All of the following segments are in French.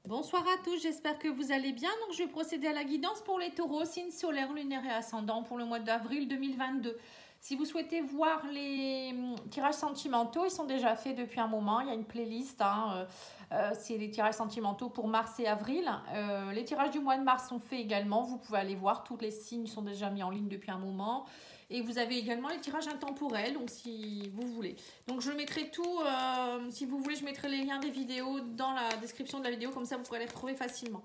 Bonsoir à tous, j'espère que vous allez bien. Donc, je vais procéder à la guidance pour les taureaux, signes solaires, lunaires et ascendants pour le mois d'avril 2022. Si vous souhaitez voir les tirages sentimentaux, ils sont déjà faits depuis un moment. Il y a une playlist, c'est les tirages sentimentaux pour mars et avril. Les tirages du mois de mars sont faits également. Vous pouvez aller voir, tous les signes sont déjà mis en ligne depuis un moment. Et vous avez également les tirages intemporels, donc si vous voulez. Donc je mettrai tout, si vous voulez, je mettrai les liens des vidéos dans la description de la vidéo, comme ça vous pourrez les retrouver facilement.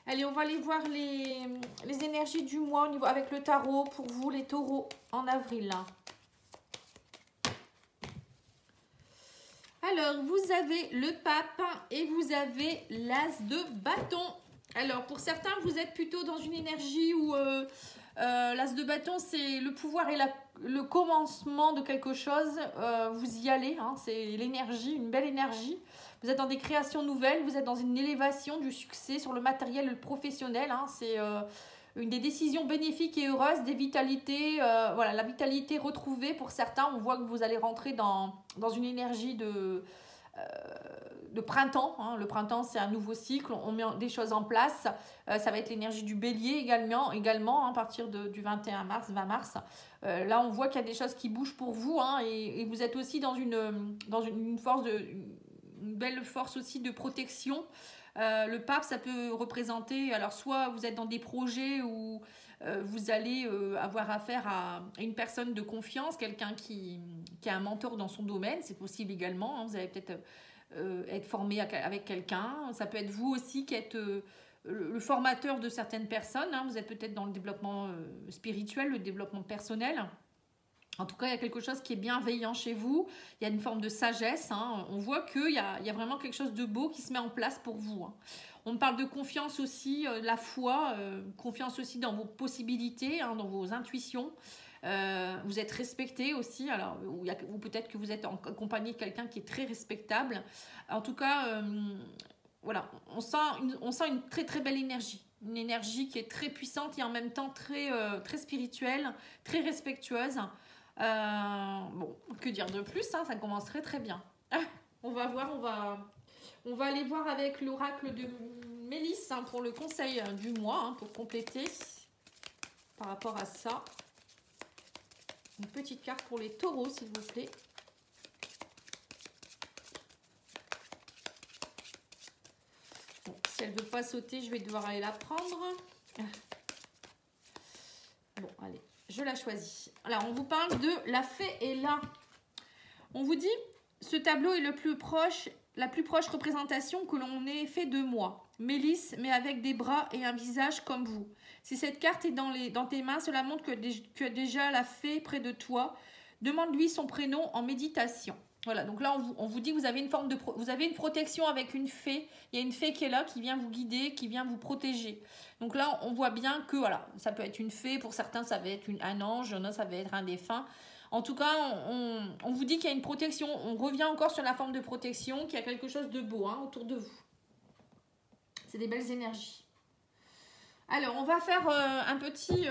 Allez, on va aller voir les énergies du mois au niveau, avec le tarot pour vous, les taureaux, en avril. Alors, vous avez le pape et vous avez l'as de bâton. Alors, pour certains, vous êtes plutôt dans une énergie où l'as de bâton, c'est le pouvoir et le commencement de quelque chose. Vous y allez, hein, c'est l'énergie, une belle énergie. Vous êtes dans des créations nouvelles, vous êtes dans une élévation du succès sur le matériel et le professionnel. Hein, c'est une des décisions bénéfiques et heureuses, des vitalités. Voilà, la vitalité retrouvée pour certains. On voit que vous allez rentrer dans une énergie de printemps. Hein. Le printemps, c'est un nouveau cycle. On met des choses en place. Ça va être l'énergie du bélier également hein, à partir du 21 mars, 20 mars. Là, on voit qu'il y a des choses qui bougent pour vous. Hein, et vous êtes aussi dans une force une belle force aussi de protection. Le pape, ça peut représenter, alors soit vous êtes dans des projets où vous allez avoir affaire à une personne de confiance, quelqu'un qui a un mentor dans son domaine, c'est possible également, hein, vous allez peut-être être formé avec quelqu'un, ça peut être vous aussi qui êtes le formateur de certaines personnes, hein, vous êtes peut-être dans le développement spirituel, le développement personnel. En tout cas, il y a quelque chose qui est bienveillant chez vous. Il y a une forme de sagesse. Hein. On voit qu'il y a vraiment quelque chose de beau qui se met en place pour vous. Hein. On parle de confiance aussi, la foi, confiance aussi dans vos possibilités, hein, dans vos intuitions. Vous êtes respecté aussi. Alors, ou peut-être que vous êtes accompagné de quelqu'un qui est très respectable. En tout cas, voilà, on sent une très très belle énergie. Une énergie qui est très puissante et en même temps très spirituelle, très respectueuse. Bon, que dire de plus, hein, ça commencerait très bien. On va voir, on va aller voir avec l'oracle de Mélisse hein, pour le conseil du mois, hein, pour compléter par rapport à ça. Une petite carte pour les taureaux, s'il vous plaît. Bon, si elle ne veut pas sauter, je vais devoir aller la prendre. Bon, allez. Je la choisis. Alors, on vous parle de la fée est là. On vous dit, ce tableau est la plus proche représentation que l'on ait fait de moi. Mélisse, mais avec des bras et un visage comme vous. Si cette carte est dans tes mains, cela montre que déjà la fée près de toi. Demande-lui son prénom en méditation. Voilà, donc là, on vous dit que vous avez vous avez une protection avec une fée. Il y a une fée qui est là, qui vient vous guider, qui vient vous protéger. Donc là, on voit bien que, voilà, ça peut être une fée. Pour certains, ça va être un ange. Non, ça va être un défunt. En tout cas, on vous dit qu'il y a une protection. On revient encore sur la forme de protection, qu'il y a quelque chose de beau hein, autour de vous. C'est des belles énergies. Alors, on va faire un petit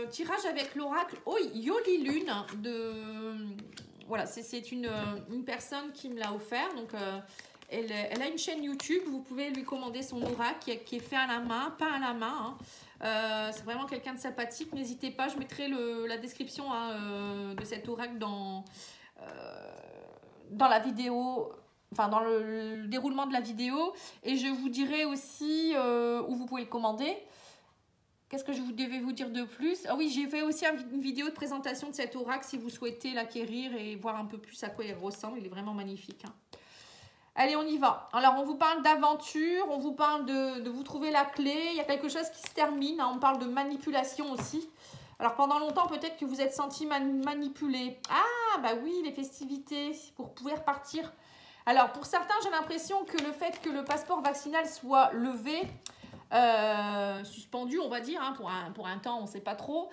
tirage avec l'oracle Yoli Lune de... Voilà, c'est une personne qui me l'a offert. Donc, elle a une chaîne YouTube. Vous pouvez lui commander son oracle qui est fait à la main, peint à la main. Hein. C'est vraiment quelqu'un de sympathique. N'hésitez pas, je mettrai la description hein, de cet oracle dans la vidéo, enfin dans le déroulement de la vidéo. Et je vous dirai aussi où vous pouvez le commander. Qu'est-ce que je devais vous dire de plus? Ah oui, j'ai fait aussi une vidéo de présentation de cet oracle si vous souhaitez l'acquérir et voir un peu plus à quoi il ressemble. Il est vraiment magnifique. Hein. Allez, on y va. Alors, on vous parle d'aventure, on vous parle de vous trouver la clé. Il y a quelque chose qui se termine. Hein. On parle de manipulation aussi. Alors, pendant longtemps, peut-être que vous êtes senti manipulé. Ah, bah oui, les festivités pour pouvoir partir. Alors, pour certains, j'ai l'impression que le fait que le passeport vaccinal soit levé... suspendu on va dire hein, pour un temps on sait pas trop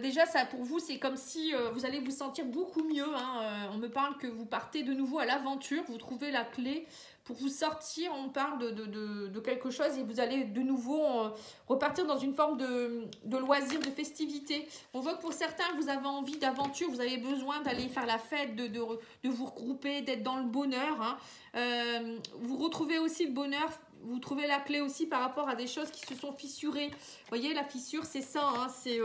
déjà ça pour vous c'est comme si vous allez vous sentir beaucoup mieux hein. On me parle que vous partez de nouveau à l'aventure, vous trouvez la clé pour vous sortir, on parle de quelque chose et vous allez de nouveau repartir dans une forme de loisir, de festivité. On voit que pour certains vous avez envie d'aventure, vous avez besoin d'aller faire la fête, de vous regrouper, d'être dans le bonheur hein. Vous retrouvez aussi le bonheur vous trouvez la clé aussi par rapport à des choses qui se sont fissurées. Vous voyez, la fissure, c'est ça. Hein, c'est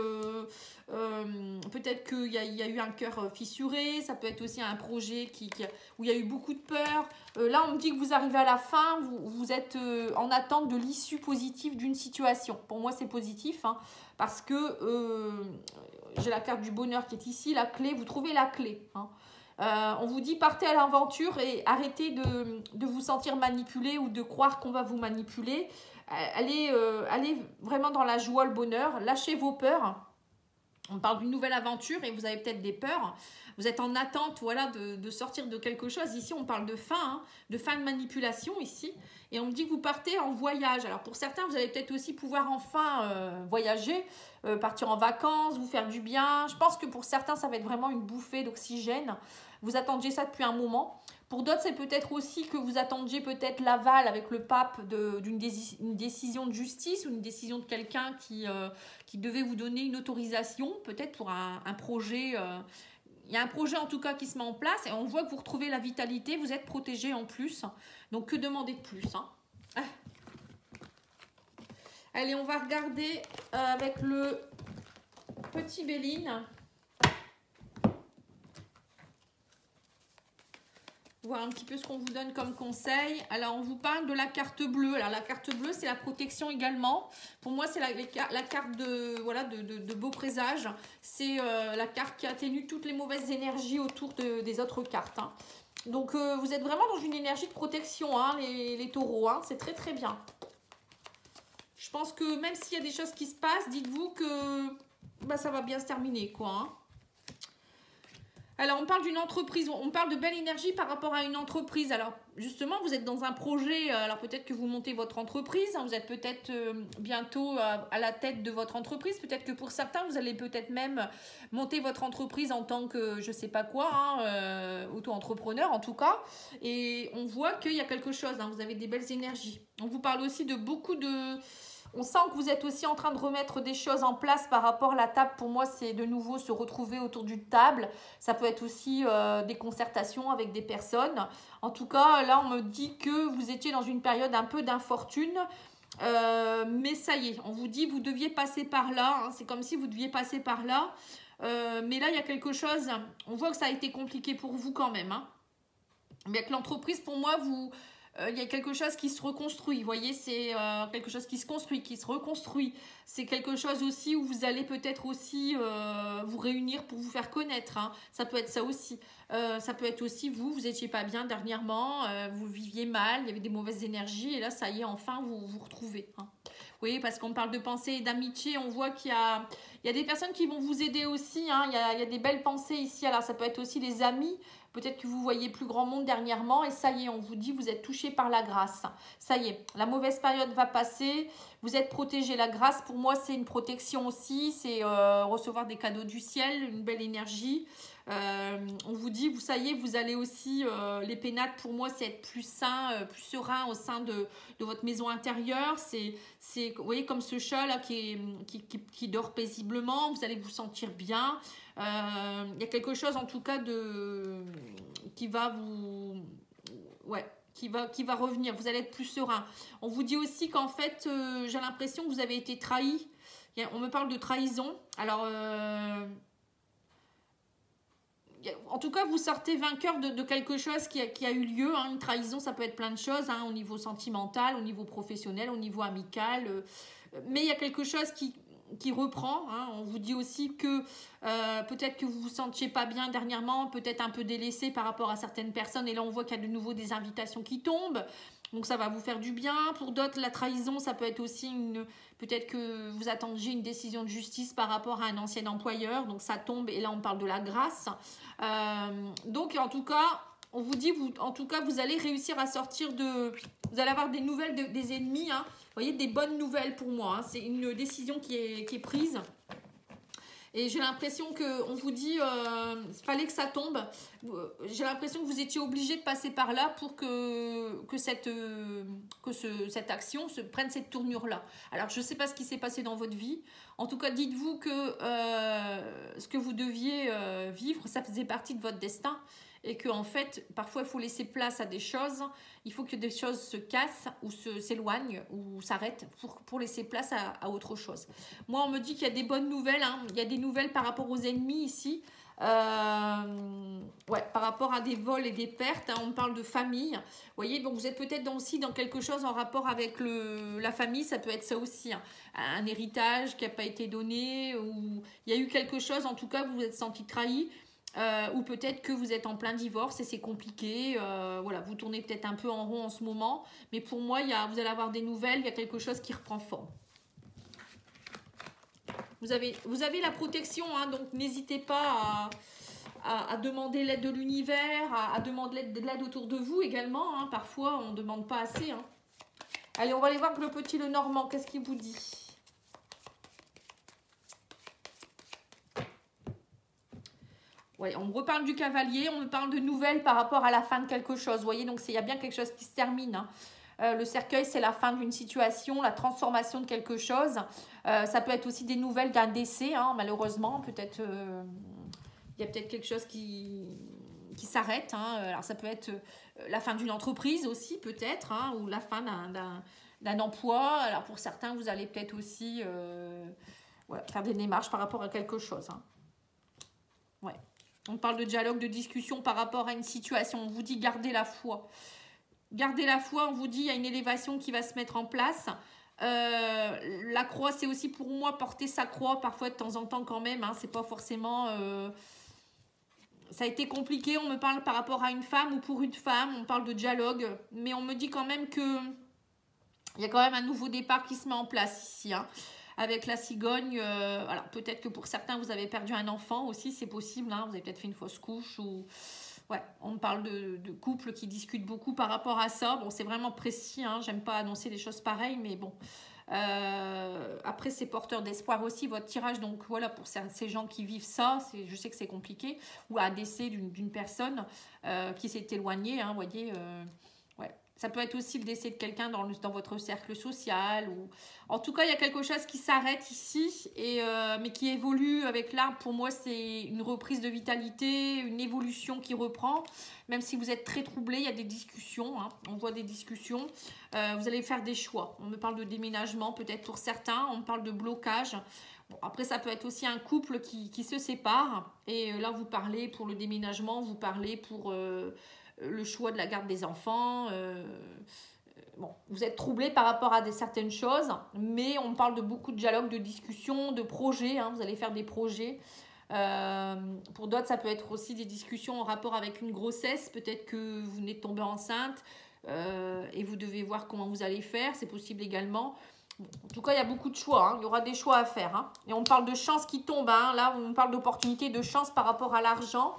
peut-être qu'il y a eu un cœur fissuré. Ça peut être aussi un projet où il y a eu beaucoup de peur. Là, on me dit que vous arrivez à la fin. Vous êtes en attente de l'issue positive d'une situation. Pour moi, c'est positif. Hein, parce que j'ai la carte du bonheur qui est ici. La clé, vous trouvez la clé. Hein. On vous dit partez à l'aventure et arrêtez de vous sentir manipulé ou de croire qu'on va vous manipuler. Allez vraiment dans la joie, le bonheur. Lâchez vos peurs. On parle d'une nouvelle aventure et vous avez peut-être des peurs. Vous êtes en attente voilà, de sortir de quelque chose. Ici, on parle de fin, hein, de fin de manipulation ici. Et on me dit que vous partez en voyage. Alors pour certains, vous allez peut-être aussi pouvoir enfin voyager, partir en vacances, vous faire du bien. Je pense que pour certains, ça va être vraiment une bouffée d'oxygène. Vous attendiez ça depuis un moment. Pour d'autres, c'est peut-être aussi que vous attendiez peut-être l'aval avec le pape d'une décision de justice ou une décision de quelqu'un qui devait vous donner une autorisation, peut-être pour un projet. Il y a un projet en tout cas qui se met en place et on voit que vous retrouvez la vitalité, vous êtes protégé en plus. Donc que demander de plus hein. Allez, on va regarder avec le petit Béline. Voir un petit peu ce qu'on vous donne comme conseil. Alors, on vous parle de la carte bleue. Alors, la carte bleue, c'est la protection également. Pour moi, c'est la carte de beau présage. C'est la carte qui atténue toutes les mauvaises énergies autour des autres cartes. Hein. Donc, vous êtes vraiment dans une énergie de protection, hein, les taureaux. Hein. C'est très, très bien. Je pense que même s'il y a des choses qui se passent, dites-vous que ça va bien se terminer, quoi. Hein. Alors, on parle d'une entreprise, on parle de belle énergie par rapport à une entreprise. Alors, justement, vous êtes dans un projet, alors peut-être que vous montez votre entreprise, hein, vous êtes peut-être bientôt à la tête de votre entreprise. Peut-être que pour certains, vous allez peut-être même monter votre entreprise en tant que, je ne sais pas quoi, hein, auto-entrepreneur en tout cas. Et on voit qu'il y a quelque chose, hein, vous avez des belles énergies. On vous parle aussi de beaucoup de... On sent que vous êtes aussi en train de remettre des choses en place par rapport à la table. Pour moi, c'est de nouveau se retrouver autour d'une table. Ça peut être aussi des concertations avec des personnes. En tout cas, là, on me dit que vous étiez dans une période un peu d'infortune. Mais ça y est, on vous dit vous deviez passer par là. Hein, c'est comme si vous deviez passer par là. Mais là, il y a quelque chose. On voit que ça a été compliqué pour vous quand même. Hein. Mais avec l'entreprise, pour moi, il y a quelque chose qui se reconstruit, vous voyez, c'est quelque chose qui se construit, qui se reconstruit. C'est quelque chose aussi où vous allez peut-être aussi vous réunir pour vous faire connaître. Hein. Ça peut être ça aussi. Ça peut être aussi vous n'étiez pas bien dernièrement, vous viviez mal, il y avait des mauvaises énergies et là, ça y est, enfin, vous vous retrouvez. Hein. Vous voyez, parce qu'on parle de pensée et d'amitié, on voit qu'il y a des personnes qui vont vous aider aussi. Hein. Il y a des belles pensées ici. Alors, ça peut être aussi les amis. Peut-être que vous voyez plus grand monde dernièrement et ça y est, on vous dit vous êtes touché par la grâce. Ça y est, la mauvaise période va passer, vous êtes protégé. La grâce, pour moi, c'est une protection aussi, c'est recevoir des cadeaux du ciel, une belle énergie. On vous dit, ça y est, vous allez aussi, les pénates, pour moi, c'est être plus sain, plus serein au sein de votre maison intérieure. C'est, vous voyez, comme ce chat là qui dort paisiblement, vous allez vous sentir bien. Il y a quelque chose en tout cas qui va vous... Ouais, qui va revenir. Vous allez être plus serein. On vous dit aussi qu'en fait, j'ai l'impression que vous avez été trahi. On me parle de trahison. Alors... en tout cas, vous sortez vainqueur de quelque chose qui a eu lieu. Hein. Une trahison, ça peut être plein de choses, hein, au niveau sentimental, au niveau professionnel, au niveau amical. Mais il y a quelque chose qui reprend. Hein. On vous dit aussi que peut-être que vous vous sentiez pas bien dernièrement, peut-être un peu délaissé par rapport à certaines personnes. Et là, on voit qu'il y a de nouveau des invitations qui tombent. Donc, ça va vous faire du bien. Pour d'autres, la trahison, ça peut être aussi peut-être que vous attendiez une décision de justice par rapport à un ancien employeur. Donc, ça tombe et là, on parle de la grâce. Donc, en tout cas, on vous dit, en tout cas, vous allez réussir à sortir vous allez avoir des nouvelles des ennemis. Hein. Vous voyez, des bonnes nouvelles pour moi. Hein. C'est une décision qui est prise. Et j'ai l'impression qu'on vous dit, il fallait que ça tombe. J'ai l'impression que vous étiez obligé de passer par là pour que cette action prenne cette tournure-là. Alors, je ne sais pas ce qui s'est passé dans votre vie. En tout cas, dites-vous que ce que vous deviez vivre, ça faisait partie de votre destin. et que en fait, parfois, il faut laisser place à des choses. Il faut que des choses se cassent ou s'éloignent ou s'arrêtent pour laisser place à autre chose. Moi, on me dit qu'il y a des bonnes nouvelles. Hein. Il y a des nouvelles par rapport aux ennemis ici. Ouais, par rapport à des vols et des pertes, hein, on parle de famille. Vous voyez, donc vous êtes peut-être aussi dans quelque chose en rapport avec la famille, ça peut être ça aussi. Hein. Un héritage qui n'a pas été donné, ou il y a eu quelque chose, en tout cas, vous vous êtes senti trahi. Ou peut-être que vous êtes en plein divorce et c'est compliqué. Voilà, vous tournez peut-être un peu en rond en ce moment. Mais pour moi, vous allez avoir des nouvelles, il y a quelque chose qui reprend forme. Vous avez la protection, hein, donc n'hésitez pas à demander l'aide de l'univers, à demander de l'aide autour de vous également. Hein. Parfois, on ne demande pas assez. Hein. Allez, on va aller voir que le petit Lenormand, qu'est-ce qu'il vous dit? Ouais, on me reparle du cavalier, on me parle de nouvelles par rapport à la fin de quelque chose. Vous voyez, donc il y a bien quelque chose qui se termine. Hein. Le cercueil, c'est la fin d'une situation, la transformation de quelque chose. Ça peut être aussi des nouvelles d'un décès, hein, malheureusement. Peut-être, il y a peut-être quelque chose qui s'arrête. Hein. Alors, ça peut être la fin d'une entreprise aussi, peut-être, hein, ou la fin d'un emploi. Alors, pour certains, vous allez peut-être aussi voilà, faire des démarches par rapport à quelque chose. Hein. Ouais. On parle de dialogue, de discussion par rapport à une situation. On vous dit gardez la foi. Gardez la foi, on vous dit il y a une élévation qui va se mettre en place. La croix, c'est aussi pour moi porter sa croix, parfois de temps en temps quand même. Hein, c'est pas forcément... ça a été compliqué, on me parle par rapport à une femme ou pour une femme. On parle de dialogue, mais on me dit quand même que il y a quand même un nouveau départ qui se met en place ici. Hein. Avec la cigogne, alors peut-être que pour certains, vous avez perdu un enfant aussi, c'est possible. Hein, vous avez peut-être fait une fausse couche ou... Ouais, on me parle de couples qui discutent beaucoup par rapport à ça. Bon, c'est vraiment précis, hein, j'aime pas annoncer des choses pareilles, mais bon. Après, c'est porteur d'espoir aussi, votre tirage. Donc voilà, pour ces gens qui vivent ça, je sais que c'est compliqué. Ou un décès d'une personne qui s'est éloignée, hein, vous voyez... ouais. Ça peut être aussi le décès de quelqu'un dans votre cercle social. Ou... En tout cas, il y a quelque chose qui s'arrête ici, mais qui évolue avec l'arbre. Pour moi, c'est une reprise de vitalité, une évolution qui reprend. Même si vous êtes très troublé, il y a des discussions. Hein. On voit des discussions. Vous allez faire des choix. On me parle de déménagement, peut-être pour certains. On me parle de blocage. Bon, après, ça peut être aussi un couple qui se sépare. Et là, vous parlez pour le déménagement, vous parlez pour... le choix de la garde des enfants. Bon, vous êtes troublé par rapport à certaines choses, mais on parle de beaucoup de dialogue, de discussions, de projets. Hein, vous allez faire des projets. Pour d'autres, ça peut être aussi des discussions en rapport avec une grossesse. Peut-être que vous venez de tomber enceinte et vous devez voir comment vous allez faire. C'est possible également. Bon, en tout cas, il y a beaucoup de choix. Hein. Il y aura des choix à faire. Hein. Et on parle de chance qui tombe. Hein. Là, on parle d'opportunité, de chance par rapport à l'argent.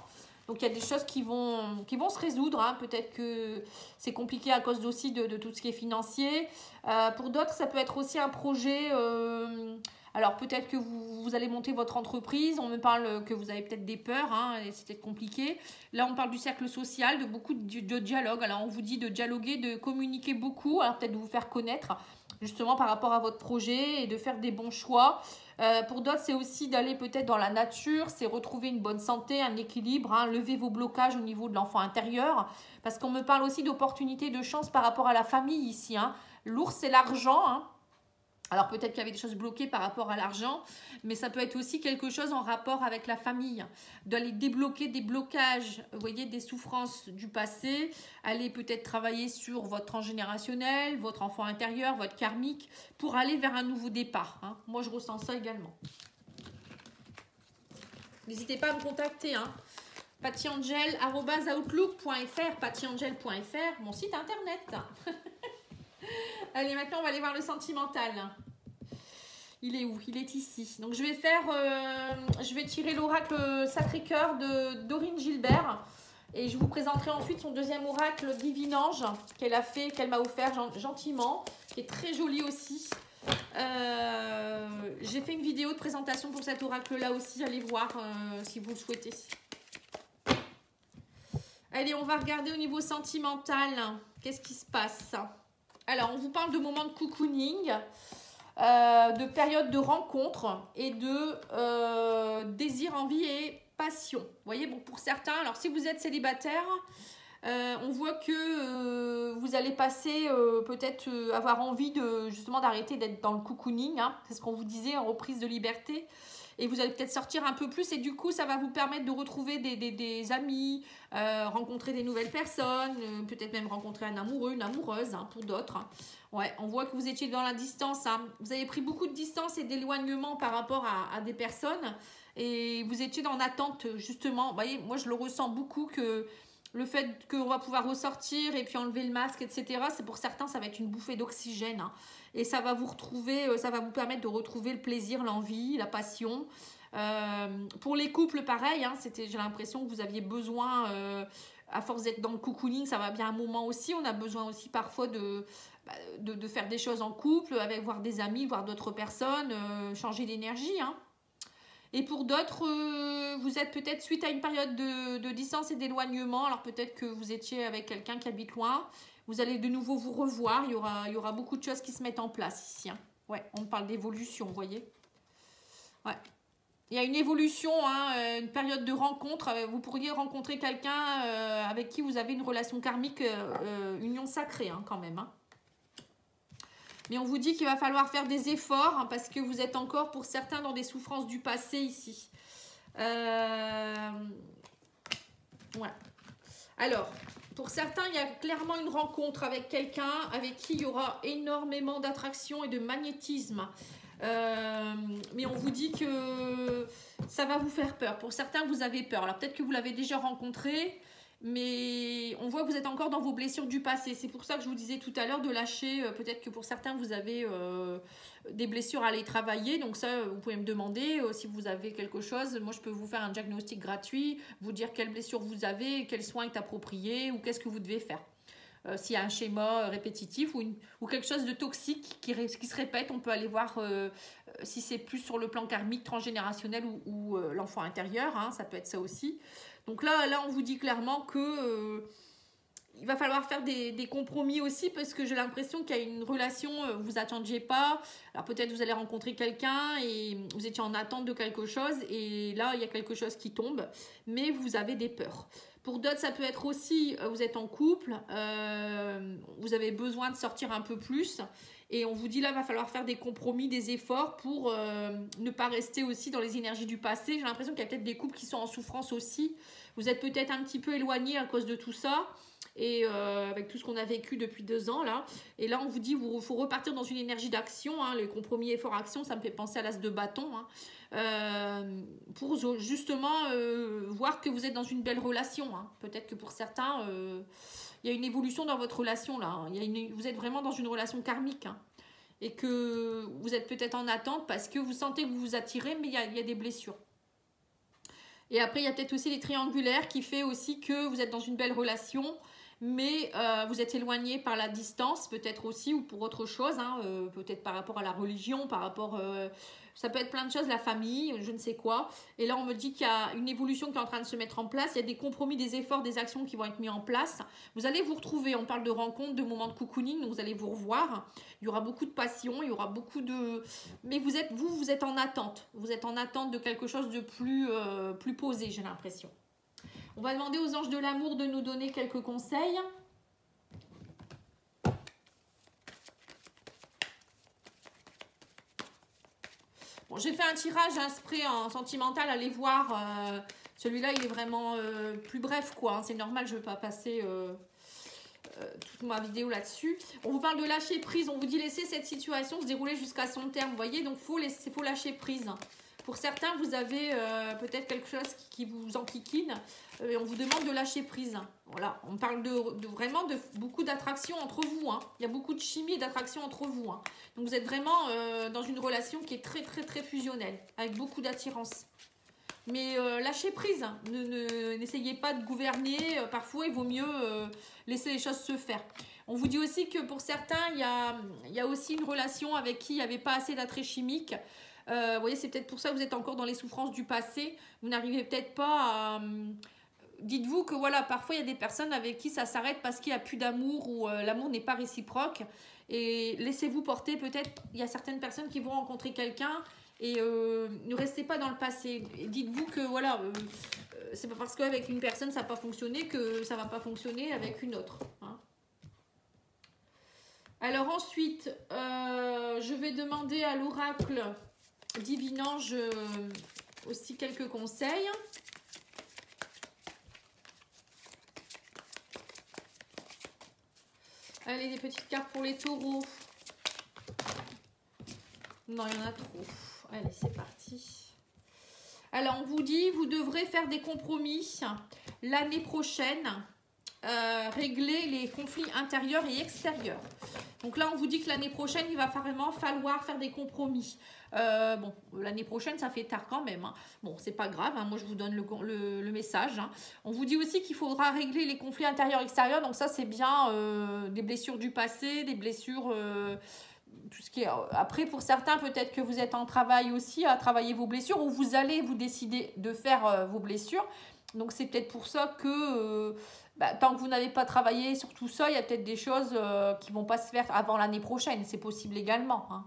Donc, il y a des choses qui vont se résoudre. Hein. Peut-être que c'est compliqué à cause aussi de tout ce qui est financier. Pour d'autres, ça peut être aussi un projet. Alors, peut-être que vous allez monter votre entreprise. On me parle que vous avez peut-être des peurs. Hein, et c'est peut-être compliqué. Là, on parle du cercle social, de beaucoup de dialogue. Alors, on vous dit de dialoguer, de communiquer beaucoup. Alors, peut-être de vous faire connaître justement par rapport à votre projet et de faire des bons choix. Pour d'autres, c'est aussi d'aller peut-être dans la nature, c'est retrouver une bonne santé, un équilibre, hein, lever vos blocages au niveau de l'enfant intérieur. Parce qu'on me parle aussi d'opportunités, de chance par rapport à la famille ici. Hein. L'ours, c'est l'argent. Hein. Alors peut-être qu'il y avait des choses bloquées par rapport à l'argent, mais ça peut être aussi quelque chose en rapport avec la famille. D'aller débloquer des blocages, vous voyez, des souffrances du passé, aller peut-être travailler sur votre transgénérationnel, votre enfant intérieur, votre karmique, pour aller vers un nouveau départ. Hein. Moi, je ressens ça également. N'hésitez pas à me contacter. Hein. pattyangel@outlook.fr, pattyangel.fr, mon site internet. Allez, maintenant, on va aller voir le sentimental. Il est où? Il est ici. Donc, je vais tirer l'oracle Sacré-Cœur de Dorine Gilbert. Et je vous présenterai ensuite son deuxième oracle Divine Ange qu'elle m'a offert gentiment, qui est très joli aussi. J'ai fait une vidéo de présentation pour cet oracle-là aussi. Allez voir si vous le souhaitez. Allez, on va regarder au niveau sentimental. Qu'est-ce qui se passe? Alors, on vous parle de moments de cocooning, de périodes de rencontre et de désir, envie et passion. Vous voyez, bon, pour certains, alors si vous êtes célibataire, on voit que vous allez passer peut-être avoir envie de justement d'arrêter d'être dans le cocooning, hein, c'est ce qu'on vous disait en reprise de liberté, et vous allez peut-être sortir un peu plus et du coup ça va vous permettre de retrouver des amis, rencontrer des nouvelles personnes, peut-être même rencontrer un amoureux, une amoureuse, hein, pour d'autres. Hein. Ouais, on voit que vous étiez dans la distance, hein. Vous avez pris beaucoup de distance et d'éloignement par rapport à des personnes et vous étiez en attente justement. Vous voyez, moi je le ressens beaucoup que le fait qu'on va pouvoir ressortir et puis enlever le masque, etc., c'est pour certains, ça va être une bouffée d'oxygène. Hein. Et ça va vous retrouver, ça va vous permettre de retrouver le plaisir, l'envie, la passion. Pour les couples, pareil, hein, j'ai l'impression que vous aviez besoin, à force d'être dans le cocooning, ça va bien un moment aussi. On a besoin aussi parfois de faire des choses en couple, avec voir des amis, voir d'autres personnes, changer d'énergie, hein. Et pour d'autres, vous êtes peut-être suite à une période de distance et d'éloignement. Alors peut-être que vous étiez avec quelqu'un qui habite loin. Vous allez de nouveau vous revoir. Il y aura beaucoup de choses qui se mettent en place ici. Hein. Ouais, on parle d'évolution, vous voyez. Ouais. Il y a une évolution, hein, une période de rencontre. Vous pourriez rencontrer quelqu'un avec qui vous avez une relation karmique, union sacrée hein, quand même. Hein. Mais on vous dit qu'il va falloir faire des efforts hein, parce que vous êtes encore pour certains dans des souffrances du passé ici. Ouais. Alors, pour certains, il y a clairement une rencontre avec quelqu'un avec qui il y aura énormément d'attraction et de magnétisme. Mais on vous dit que ça va vous faire peur. Pour certains, vous avez peur. Alors peut-être que vous l'avez déjà rencontré. Mais on voit que vous êtes encore dans vos blessures du passé. C'est pour ça que je vous disais tout à l'heure de lâcher. Peut-être que pour certains, vous avez des blessures à aller travailler. Donc ça, vous pouvez me demander si vous avez quelque chose. Moi, je peux vous faire un diagnostic gratuit, vous dire quelles blessures vous avez, quel soin est approprié ou qu'est-ce que vous devez faire. S'il y a un schéma répétitif ou quelque chose de toxique qui se répète, on peut aller voir si c'est plus sur le plan karmique, transgénérationnel ou l'enfant intérieur. Hein, ça peut être ça aussi. Donc là, on vous dit clairement que il va falloir faire des compromis aussi parce que j'ai l'impression qu'il y a une relation, vous n'attendiez pas. Alors peut-être vous allez rencontrer quelqu'un et vous étiez en attente de quelque chose et là, il y a quelque chose qui tombe, mais vous avez des peurs. Pour d'autres, ça peut être aussi, vous êtes en couple, vous avez besoin de sortir un peu plus. Et on vous dit là, il va falloir faire des compromis, des efforts pour ne pas rester aussi dans les énergies du passé. J'ai l'impression qu'il y a peut-être des couples qui sont en souffrance aussi. Vous êtes peut-être un petit peu éloignés à cause de tout ça. Et avec tout ce qu'on a vécu depuis 2 ans là. Et là, on vous dit, il faut repartir dans une énergie d'action. Hein, les compromis, efforts, action, ça me fait penser à l'as de bâton. Hein, pour justement voir que vous êtes dans une belle relation. Hein. Peut-être que pour certains... il y a une évolution dans votre relation là. Hein. Vous êtes vraiment dans une relation karmique. Hein. Et que vous êtes peut-être en attente parce que vous sentez que vous vous attirez, mais il y a des blessures. Et après, il y a peut-être aussi les triangulaires qui fait aussi que vous êtes dans une belle relation, mais vous êtes éloigné par la distance, peut-être aussi, ou pour autre chose. Hein, peut-être par rapport à la religion, par rapport... ça peut être plein de choses, la famille, je ne sais quoi. Et là, on me dit qu'il y a une évolution qui est en train de se mettre en place. Il y a des compromis, des efforts, des actions qui vont être mis en place. Vous allez vous retrouver. On parle de rencontres, de moments de cocooning. Donc, vous allez vous revoir. Il y aura beaucoup de passion. Il y aura beaucoup de... Mais vous êtes en attente. Vous êtes en attente de quelque chose de plus posé, j'ai l'impression. On va demander aux anges de l'amour de nous donner quelques conseils. Bon, j'ai fait un tirage exprès en sentimental, allez voir, celui-là il est vraiment plus bref quoi, hein. C'est normal, je ne vais pas passer toute ma vidéo là-dessus. On vous parle de lâcher prise, on vous dit laisser cette situation se dérouler jusqu'à son terme, vous voyez, donc faut lâcher prise. Pour certains, vous avez peut-être quelque chose qui vous enquiquine et on vous demande de lâcher prise. Voilà, on parle vraiment de beaucoup d'attraction entre vous. Hein. Il y a beaucoup de chimie et d'attraction entre vous. Hein. Donc, vous êtes vraiment dans une relation qui est très, très, très fusionnelle, avec beaucoup d'attirance. Mais lâchez prise. N'essayez pas de gouverner. Parfois, il vaut mieux laisser les choses se faire. On vous dit aussi que pour certains, il y a aussi une relation avec qui il n'y avait pas assez d'attrait chimique. Vous voyez, c'est peut-être pour ça que vous êtes encore dans les souffrances du passé. Vous n'arrivez peut-être pas à... Dites-vous que voilà, parfois il y a des personnes avec qui ça s'arrête parce qu'il n'y a plus d'amour ou l'amour n'est pas réciproque. Et laissez-vous porter, peut-être, il y a certaines personnes qui vont rencontrer quelqu'un Et ne restez pas dans le passé. Dites-vous que voilà, c'est pas parce qu'avec une personne ça n'a pas fonctionné que ça va pas fonctionner avec une autre. Hein. Alors ensuite, je vais demander à l'oracle Divinange aussi quelques conseils. Allez, des petites cartes pour les taureaux. Non, il y en a trop. Allez, c'est parti. Alors, on vous dit, vous devrez faire des compromis l'année prochaine, régler les conflits intérieurs et extérieurs. Donc là, on vous dit que l'année prochaine, il va vraiment falloir faire des compromis. Bon, l'année prochaine, ça fait tard quand même. Hein. Bon, c'est pas grave, hein, moi je vous donne le message. Hein. On vous dit aussi qu'il faudra régler les conflits intérieurs et extérieurs. Donc ça, c'est bien des blessures du passé, des blessures... tout ce qui est... Après, pour certains, peut-être que vous êtes en travail aussi, à travailler vos blessures, ou vous allez vous décider de faire vos blessures. Donc, c'est peut-être pour ça que, tant que vous n'avez pas travaillé sur tout ça, il y a peut-être des choses qui ne vont pas se faire avant l'année prochaine. C'est possible également. Hein.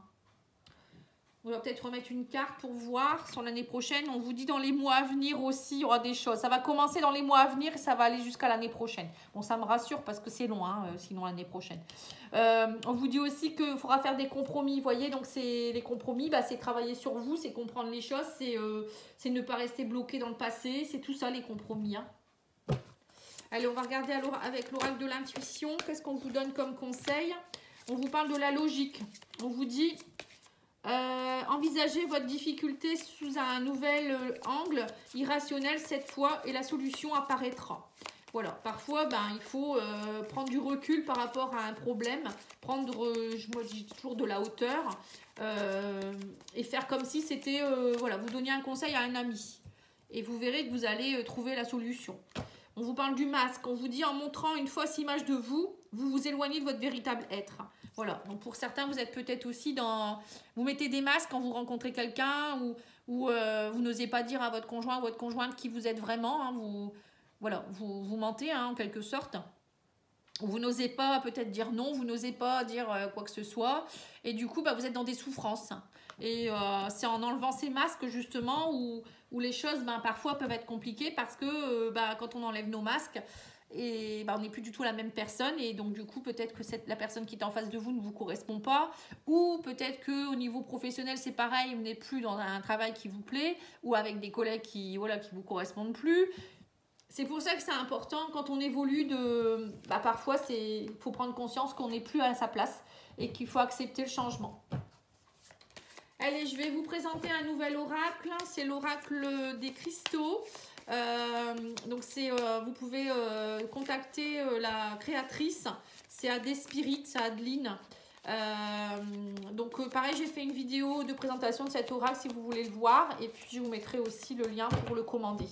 On va peut-être remettre une carte pour voir sur l'année prochaine. On vous dit dans les mois à venir aussi, il y aura des choses. Ça va commencer dans les mois à venir et ça va aller jusqu'à l'année prochaine. Bon, ça me rassure parce que c'est long, hein, sinon l'année prochaine. On vous dit aussi qu'il faudra faire des compromis, vous voyez. Donc, les compromis, c'est travailler sur vous, c'est comprendre les choses, c'est ne pas rester bloqué dans le passé. C'est tout ça, les compromis. Hein. Allez, on va regarder avec l'oracle de l'intuition. Qu'est-ce qu'on vous donne comme conseil? On vous parle de la logique. On vous dit... envisagez votre difficulté sous un nouvel angle irrationnel cette fois et la solution apparaîtra. Voilà, parfois il faut prendre du recul par rapport à un problème, prendre, moi je dis toujours de la hauteur et faire comme si c'était, voilà, vous donniez un conseil à un ami et vous verrez que vous allez trouver la solution. On vous parle du masque, on vous dit en montrant une fausse image de vous, vous vous éloignez de votre véritable être. Voilà, donc pour certains, vous êtes peut-être aussi dans... Vous mettez des masques quand vous rencontrez quelqu'un ou vous n'osez pas dire à votre conjoint ou votre conjointe qui vous êtes vraiment. Hein, vous mentez hein, en quelque sorte. Vous n'osez pas peut-être dire non, vous n'osez pas dire quoi que ce soit. Et du coup, vous êtes dans des souffrances. Et c'est en enlevant ces masques justement où les choses parfois peuvent être compliquées parce que quand on enlève nos masques... Et on n'est plus du tout la même personne et donc du coup peut-être que la personne qui est en face de vous ne vous correspond pas ou peut-être qu'au niveau professionnel c'est pareil, vous n'êtes plus dans un travail qui vous plaît ou avec des collègues qui vous correspondent plus. C'est pour ça que c'est important quand on évolue parfois il faut prendre conscience qu'on n'est plus à sa place et qu'il faut accepter le changement. Allez, je vais vous présenter un nouvel oracle, c'est l'oracle des cristaux. Donc vous pouvez contacter la créatrice, c'est Adé Spirit, c'est Adeline. Donc pareil, j'ai fait une vidéo de présentation de cet oracle si vous voulez le voir et puis je vous mettrai aussi le lien pour le commander.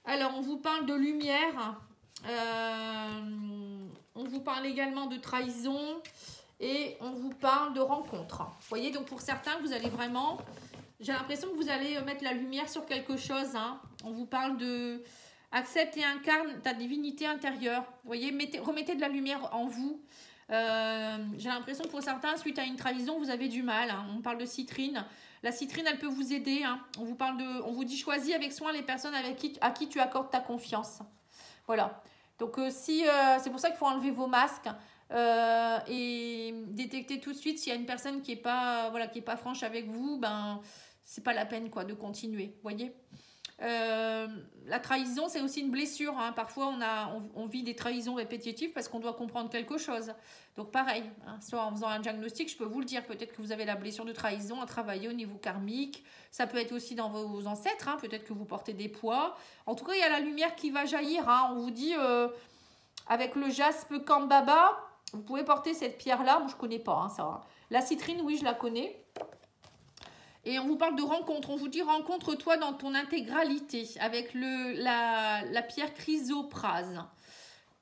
Alors on vous parle de lumière, on vous parle également de trahison et on vous parle de rencontre. Vous voyez, donc pour certains vous allez vraiment... J'ai l'impression que vous allez mettre la lumière sur quelque chose. Hein. On vous parle de... Accepte et incarne ta divinité intérieure. Vous voyez, remettez de la lumière en vous. J'ai l'impression que pour certains, suite à une trahison, vous avez du mal. Hein. On parle de citrine. La citrine, elle peut vous aider. Hein. On vous dit choisis avec soin les personnes à qui tu accordes ta confiance. Voilà. Donc, c'est pour ça qu'il faut enlever vos masques. Et détecter tout de suite s'il y a une personne qui est pas franche avec vous, c'est pas la peine de continuer, vous voyez. La trahison, c'est aussi une blessure. Hein. Parfois, on vit des trahisons répétitives parce qu'on doit comprendre quelque chose. Donc, pareil, hein, soit en faisant un diagnostic, je peux vous le dire, peut-être que vous avez la blessure de trahison à travailler au niveau karmique. Ça peut être aussi dans vos ancêtres. Hein. Peut-être que vous portez des poids. En tout cas, il y a la lumière qui va jaillir. Hein. On vous dit, avec le jaspe Kambaba, vous pouvez porter cette pierre-là. Moi, je ne connais pas hein, ça. La citrine, oui, je la connais. Et on vous parle de rencontre. On vous dit rencontre-toi dans ton intégralité avec la pierre chrysoprase.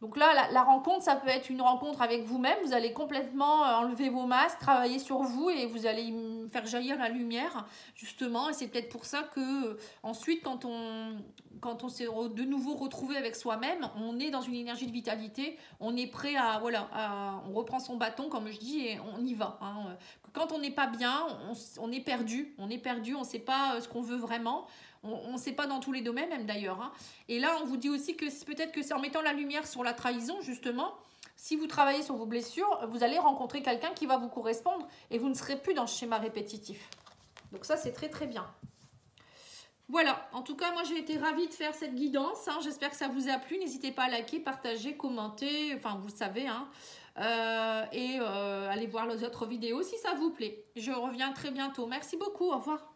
Donc là, la rencontre, ça peut être une rencontre avec vous-même. Vous allez complètement enlever vos masques, travailler sur vous et vous allez faire jaillir la lumière, justement. Et c'est peut-être pour ça que ensuite, quand on s'est de nouveau retrouvé avec soi-même, on est dans une énergie de vitalité. On est prêt à, voilà, on reprend son bâton, comme je dis, et on y va. Hein. Quand on n'est pas bien, on est perdu. On est perdu, on ne sait pas ce qu'on veut vraiment. On ne sait pas dans tous les domaines, même d'ailleurs. Hein. Et là, on vous dit aussi que peut-être que c'est en mettant la lumière sur la trahison, justement, si vous travaillez sur vos blessures, vous allez rencontrer quelqu'un qui va vous correspondre et vous ne serez plus dans ce schéma répétitif. Donc ça, c'est très très bien. Voilà, en tout cas, moi j'ai été ravie de faire cette guidance. Hein. J'espère que ça vous a plu. N'hésitez pas à liker, partager, commenter, enfin vous le savez. Hein. Allez voir les autres vidéos si ça vous plaît. Je reviens très bientôt. Merci beaucoup, au revoir.